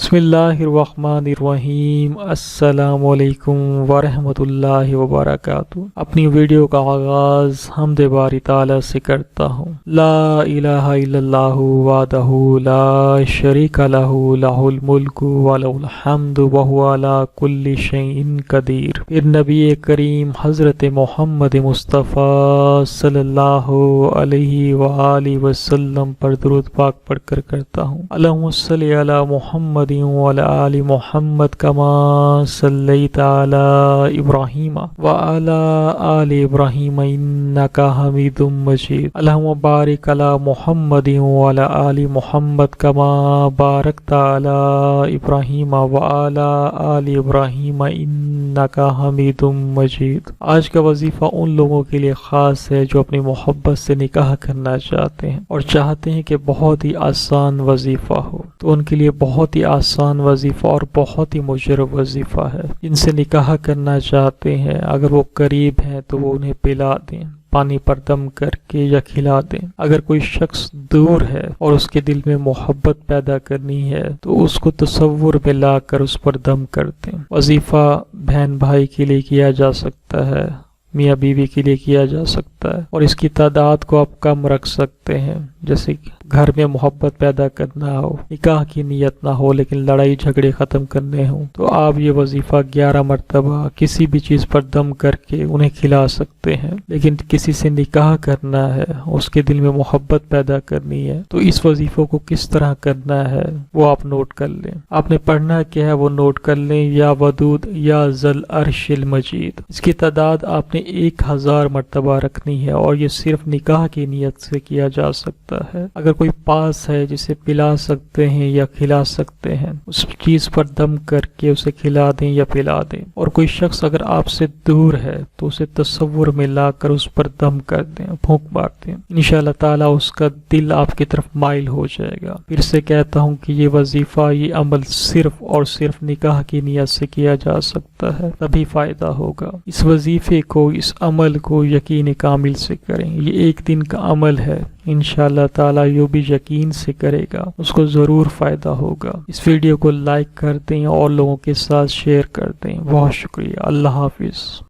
بسم اللہ الرحمن الرحیم۔ السلام علیکم ورحمۃ اللہ وبرکاتہ۔ اپنی ویڈیو کا آغاز حمد باری تعالی سے کرتا ہوں۔ لا الہ الا اللہ وحدہ لا شریک لہ لہ الملک ولہ الحمد وہو علی کل شیء قدیر۔ پھر نبی کریم حضرت محمد مصطفیٰ صلی اللہ علیہ وآلہ وسلم پر درود پاک پڑھ کر کرتا ہوں۔ اللہم صلی علی محمد وعلی آل محمد کما صلیت علی ابراہیم وعلی آل ابراہیم انک حمید مجید۔ اللہم بارک علی محمد وعلی آل محمد کما بارکت علی ابراہیم وعلی آل ابراہیم انک حمید مجید۔ آج کا وظیفہ ان لوگوں کے لیے خاص ہے جو اپنی محبت سے نکاح کرنا چاہتے ہیں اور چاہتے ہیں کہ بہت ہی آسان وظیفہ ہو، تو ان کے لیے بہت ہی آسان وظیفہ اور بہت ہی مجرب وظیفہ ہے۔ ان سے نکاح کرنا چاہتے ہیں، اگر وہ قریب ہیں تو وہ انہیں پلا دیں، پانی پر دم کر کے یا کھلا دیں۔ اگر کوئی شخص دور ہے اور اس کے دل میں محبت پیدا کرنی ہے تو اس کو تصور میں لا کر اس پر دم کر دیں۔ وظیفہ بہن بھائی کے لیے کیا جا سکتا ہے، میاں بیوی کے لیے کیا جا سکتا ہے، اور اس کی تعداد کو آپ کم رکھ سکتے ہیں۔ جیسے گھر میں محبت پیدا کرنا ہو، نکاح کی نیت نہ ہو لیکن لڑائی جھگڑے ختم کرنے ہوں، تو آپ یہ وظیفہ 11 مرتبہ کسی بھی چیز پر دم کر کے انہیں کھلا سکتے ہیں۔ لیکن کسی سے نکاح کرنا ہے، اس کے دل میں محبت پیدا کرنی ہے، تو اس وظیفوں کو کس طرح کرنا ہے وہ آپ نوٹ کر لیں۔ آپ نے پڑھنا کیا ہے وہ نوٹ کر لیں۔ یا ودود یا ذل عرش المجید، اس کی تعداد آپ نے 1000 مرتبہ رکھنی ہے، اور یہ صرف نکاح کی نیت سے کیا جا سکتا ہے۔ اگر کوئی پاس ہے جسے پلا سکتے ہیں یا کھلا سکتے ہیں، اس چیز پر دم کر کے اسے کھلا دیں یا پلا دیں۔ اور کوئی شخص اگر آپ سے دور ہے تو اسے تصور میں لا کر اس پر دم کر دیں، پھونک مار دیں۔ انشاءاللہ تعالی اس کا دل آپ کی طرف مائل ہو جائے گا۔ پھر سے کہتا ہوں کہ یہ وظیفہ، یہ عمل صرف اور صرف نکاح کی نیت سے کیا جا سکتا ہے، تبھی فائدہ ہوگا۔ اس وظیفے کو، اس عمل کو یقین کامل سے کریں۔ یہ ایک دن کا عمل ہے، انشاءاللہ تعالی جو بھی یقین سے کرے گا اس کو ضرور فائدہ ہوگا۔ اس ویڈیو کو لائک کر دیں اور لوگوں کے ساتھ شیئر کر دیں۔ بہت شکریہ۔ اللہ حافظ۔